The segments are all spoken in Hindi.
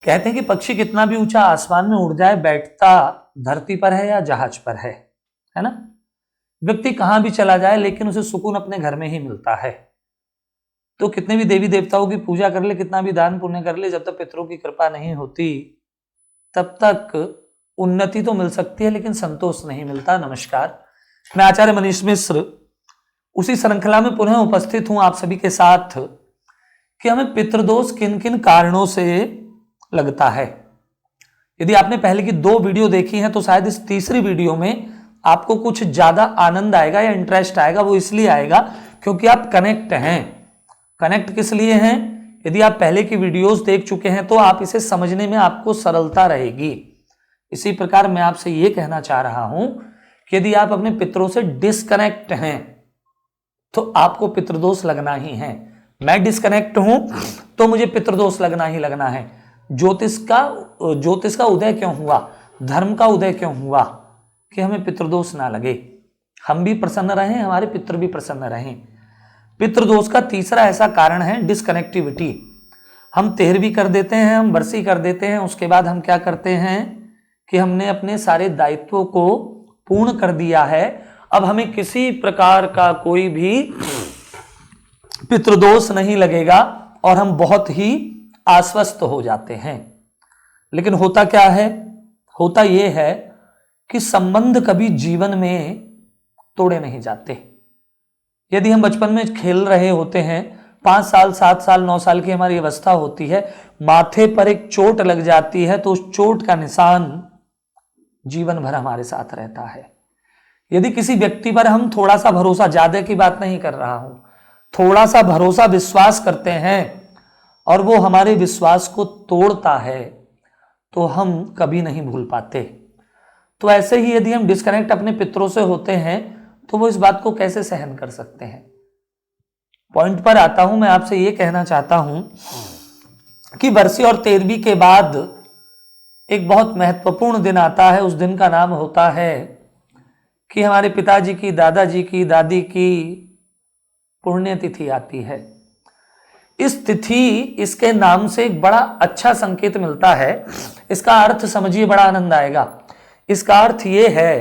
कहते हैं कि पक्षी कितना भी ऊंचा आसमान में उड़ जाए, बैठता धरती पर है या जहाज पर है ना। व्यक्ति कहां भी चला जाए लेकिन उसे सुकून अपने घर में ही मिलता है। तो कितने भी देवी देवताओं की पूजा कर ले, कितना भी दान पुण्य कर ले, जब तक पितरों की कृपा नहीं होती तब तक उन्नति तो मिल सकती है लेकिन संतोष नहीं मिलता। नमस्कार, मैं आचार्य मनीष मिश्र उसी श्रृंखला में पुनः उपस्थित हूं आप सभी के साथ कि हमें पितृदोष किन किन कारणों से लगता है। यदि आपने पहले की 2 वीडियो देखी हैं तो शायद इस तीसरी वीडियो में आपको कुछ ज्यादा आनंद आएगा या इंटरेस्ट आएगा। वो इसलिए आएगा क्योंकि आप कनेक्ट हैं। कनेक्ट किस लिए हैं? यदि आप पहले की वीडियोस देख चुके हैं तो आप इसे समझने में आपको सरलता रहेगी। इसी प्रकार मैं आपसे यह कहना चाह रहा हूं कि यदि आप अपने पितरों से डिस्कनेक्ट हैं तो आपको पितृदोष लगना ही है। मैं डिस्कनेक्ट हूं तो मुझे पितृदोष लगना ही लगना है। ज्योतिष का उदय क्यों हुआ, धर्म का उदय क्यों हुआ कि हमें पितृदोष ना लगे, हम भी प्रसन्न रहें, हमारे पितृ भी प्रसन्न रहें। पितृदोष का तीसरा ऐसा कारण है डिस्कनेक्टिविटी। हम 13वीं कर देते हैं, हम बरसी कर देते हैं, उसके बाद हम क्या करते हैं कि हमने अपने सारे दायित्वों को पूर्ण कर दिया है। अब हमें किसी प्रकार का कोई भी पितृदोष नहीं लगेगा और हम बहुत ही आश्वस्त हो जाते हैं। लेकिन होता क्या है? होता यह है कि संबंध कभी जीवन में तोड़े नहीं जाते। यदि हम बचपन में खेल रहे होते हैं, 5 साल 7 साल 9 साल की हमारी अवस्था होती है, माथे पर एक चोट लग जाती है तो उस चोट का निशान जीवन भर हमारे साथ रहता है। यदि किसी व्यक्ति पर हम थोड़ा सा भरोसा, ज्यादा की बात नहीं कर रहा हूं, थोड़ा सा भरोसा विश्वास करते हैं और वो हमारे विश्वास को तोड़ता है तो हम कभी नहीं भूल पाते। तो ऐसे ही यदि हम डिस्कनेक्ट अपने पितरों से होते हैं तो वो इस बात को कैसे सहन कर सकते हैं। पॉइंट पर आता हूं। मैं आपसे ये कहना चाहता हूं कि बरसी और 13वीं के बाद एक बहुत महत्वपूर्ण दिन आता है। उस दिन का नाम होता है कि हमारे पिताजी की, दादाजी की, दादी की पुण्यतिथि आती है। इस तिथि, इसके नाम से एक बड़ा अच्छा संकेत मिलता है। इसका अर्थ समझिए, बड़ा आनंद आएगा। इसका अर्थ यह है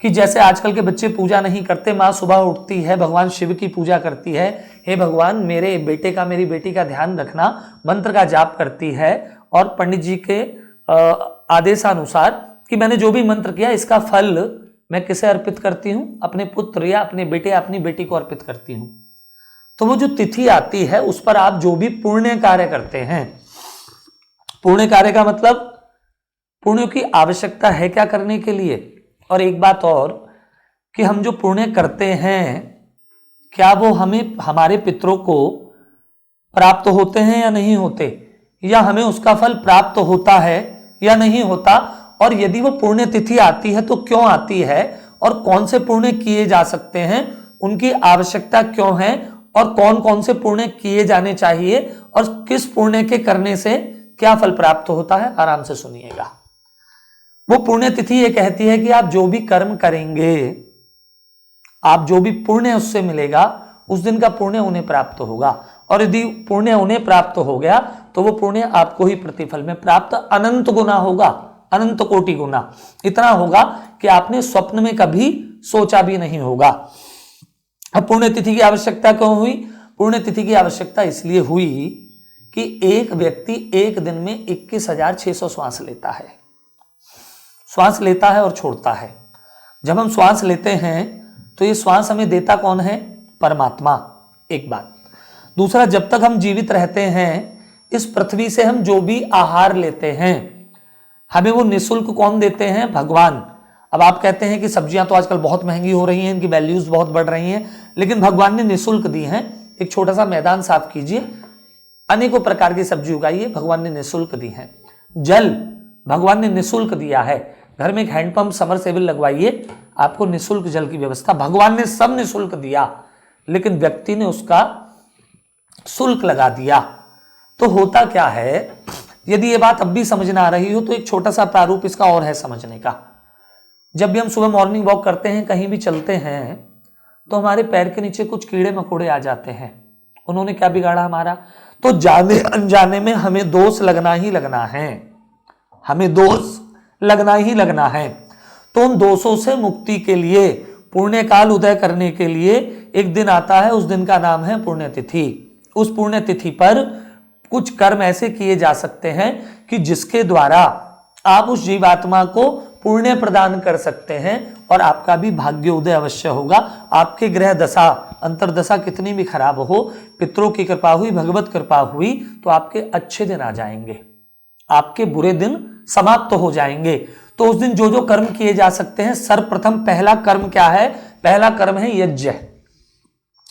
कि जैसे आजकल के बच्चे पूजा नहीं करते, माँ सुबह उठती है, भगवान शिव की पूजा करती है, हे भगवान मेरे बेटे का, मेरी बेटी का ध्यान रखना, मंत्र का जाप करती है और पंडित जी के आदेशानुसार कि मैंने जो भी मंत्र किया इसका फल मैं किसे अर्पित करती हूं? अपने पुत्र या अपने बेटे, अपनी बेटी को अर्पित करती हूं। तो वो जो तिथि आती है उस पर आप जो भी पुण्य कार्य करते हैं, पुण्य कार्य का मतलब पुण्य की आवश्यकता है क्या करने के लिए। और एक बात और कि हम जो पुण्य करते हैं क्या वो हमें, हमारे पितरों को प्राप्त होते हैं या नहीं होते, या हमें उसका फल प्राप्त होता है या नहीं होता। और यदि वो पुण्य तिथि आती है तो क्यों आती है और कौन से पुण्य किए जा सकते हैं, उनकी आवश्यकता क्यों है और कौन कौन से पुण्य किए जाने चाहिए और किस पुण्य के करने से क्या फल प्राप्त होता है, आराम से सुनिएगा। वो पुण्य तिथि ये कहती है कि आप जो भी कर्म करेंगे, आप जो भी पुण्य उससे मिलेगा, उस दिन का पुण्य उन्हें प्राप्त होगा। और यदि पुण्य उन्हें प्राप्त हो गया तो वो पुण्य आपको ही प्रतिफल में प्राप्त अनंत गुना होगा, अनंत कोटि गुना। इतना होगा कि आपने स्वप्न में कभी सोचा भी नहीं होगा। अब पुण्य तिथि की आवश्यकता क्यों हुई? पुण्य तिथि की आवश्यकता इसलिए हुई कि एक व्यक्ति एक दिन में 21,600 श्वास लेता है, श्वास लेता है और छोड़ता है। जब हम श्वास लेते हैं तो ये श्वास हमें देता कौन है? परमात्मा। एक बात। दूसरा, जब तक हम जीवित रहते हैं इस पृथ्वी से हम जो भी आहार लेते हैं हमें वो निःशुल्क कौन देते हैं? भगवान। अब आप कहते हैं कि सब्जियां तो आजकल बहुत महंगी हो रही हैं, इनकी वैल्यूज बहुत बढ़ रही हैं, लेकिन भगवान ने निःशुल्क दी हैं। एक छोटा सा मैदान साफ कीजिए, अनेकों प्रकार की सब्जी उगाइए, भगवान ने निःशुल्क दी है। जल भगवान ने निःशुल्क दिया है। घर में एक हैंडपंप, समरसेबल लगवाइए, आपको निःशुल्क जल की व्यवस्था, भगवान ने सब निःशुल्क दिया, लेकिन व्यक्ति ने उसका शुल्क लगा दिया। तो होता क्या है, यदि ये बात अब भी समझ ना आ रही हो तो एक छोटा सा प्रारूप इसका और है समझने का। जब भी हम सुबह मॉर्निंग वॉक करते हैं, कहीं भी चलते हैं, तो हमारे पैर के नीचे कुछ कीड़े मकोड़े आ जाते हैं। उन्होंने क्या बिगाड़ा हमारा? तो जाने अनजाने में हमें दोष लगना ही लगना है, हमें दोष लगना ही लगना है। तो उन दोषों से मुक्ति के लिए, पुण्य काल उदय करने के लिए एक दिन आता है, उस दिन का नाम है पुण्यतिथि। उस पुण्यतिथि पर कुछ कर्म ऐसे किए जा सकते हैं कि जिसके द्वारा आप उस जीवात्मा को पुण्य प्रदान कर सकते हैं और आपका भी भाग्योदय अवश्य होगा। आपके ग्रह दशा अंतरदशा कितनी भी खराब हो, पितरों की कृपा हुई, भगवत कृपा हुई तो आपके अच्छे दिन आ जाएंगे, आपके बुरे दिन समाप्त हो जाएंगे। तो उस दिन जो जो कर्म किए जा सकते हैं, सर्वप्रथम पहला कर्म क्या है? पहला कर्म है यज्ञ।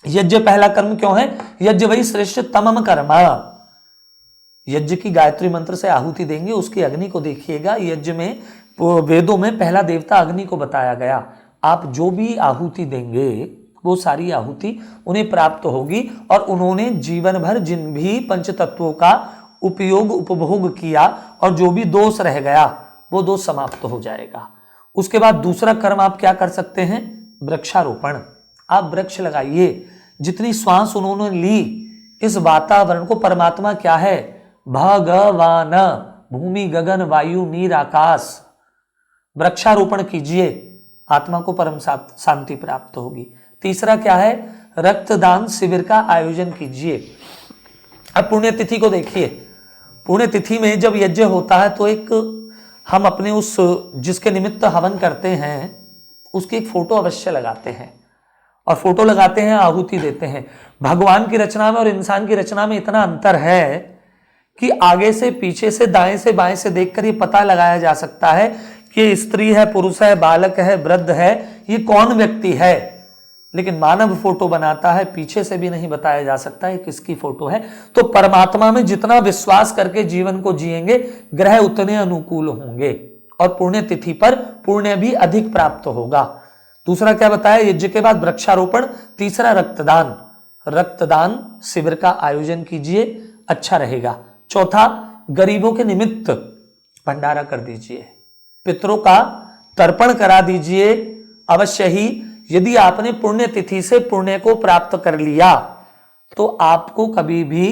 यज्ञ पहला कर्म क्यों है? यज्ञ वही श्रेष्ठ तमम कर्म। यज्ञ की गायत्री मंत्र से आहुति देंगे, उसकी अग्नि को देखिएगा। यज्ञ में वेदों में पहला देवता अग्नि को बताया गया। आप जो भी आहुति देंगे वो सारी आहुति उन्हें प्राप्त होगी और उन्होंने जीवन भर जिन भी पंच तत्वों का उपयोग उपभोग किया और जो भी दोष रह गया वो दोष समाप्त हो जाएगा। उसके बाद दूसरा कर्म आप क्या कर सकते हैं? वृक्षारोपण। आप वृक्ष लगाइए। जितनी श्वास उन्होंने ली, इस वातावरण को, परमात्मा क्या है? भगवान, भूमि गगन वायु नीर आकाश। वृक्षारोपण कीजिए, आत्मा को परम शांति प्राप्त होगी। तीसरा क्या है? रक्तदान शिविर का आयोजन कीजिए। अब पुण्यतिथि को देखिए। पुण्यतिथि में जब यज्ञ होता है तो एक हम अपने उस जिसके निमित्त हवन करते हैं उसकी एक फोटो अवश्य लगाते हैं और फोटो लगाते हैं, आहुति देते हैं। भगवान की रचना में और इंसान की रचना में इतना अंतर है कि आगे से, पीछे से, दाएं से, बाएं से देखकर ये पता लगाया जा सकता है कि ये स्त्री है, पुरुष है, बालक है, वृद्ध है, ये कौन व्यक्ति है। लेकिन मानव फोटो बनाता है, पीछे से भी नहीं बताया जा सकता है किसकी फोटो है। तो परमात्मा में जितना विश्वास करके जीवन को जिएंगे, ग्रह उतने अनुकूल होंगे और पुण्यतिथि पर पुण्य भी अधिक प्राप्त होगा। दूसरा क्या बताया? यज्ञ के बाद वृक्षारोपण। तीसरा रक्तदान। रक्तदान शिविर का आयोजन कीजिए, अच्छा रहेगा। चौथा, गरीबों के निमित्त भंडारा कर दीजिए, पितरों का तर्पण करा दीजिए अवश्य ही। यदि आपने पुण्यतिथि से पुण्य को प्राप्त कर लिया तो आपको कभी भी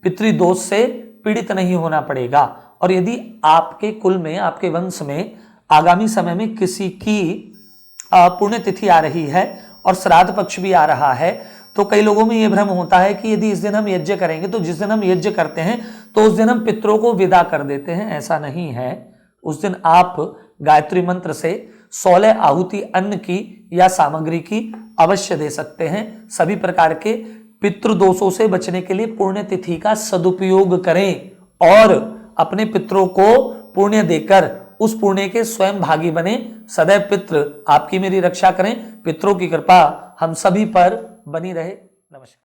पितृदोष से पीड़ित नहीं होना पड़ेगा। और यदि आपके कुल में, आपके वंश में आगामी समय में किसी की पुण्यतिथि आ रही है और श्राद्ध पक्ष भी आ रहा है, तो कई लोगों में यह भ्रम होता है कि यदि इस दिन हम यज्ञ करेंगे तो जिस दिन हम यज्ञ करते हैं तो उस दिन हम पितरों को विदा कर देते हैं। ऐसा नहीं है। उस दिन आप गायत्री मंत्र से 16 आहुति अन्न की या सामग्री की अवश्य दे सकते हैं। सभी प्रकार के पितृदोषों से बचने के लिए पुण्यतिथि का सदुपयोग करें और अपने पितरों को पुण्य देकर उस पुण्य के स्वयं भागी बने। सदैव पितृ आपकी मेरी रक्षा करें। पितरों की कृपा हम सभी पर बनी रहे। नमस्कार।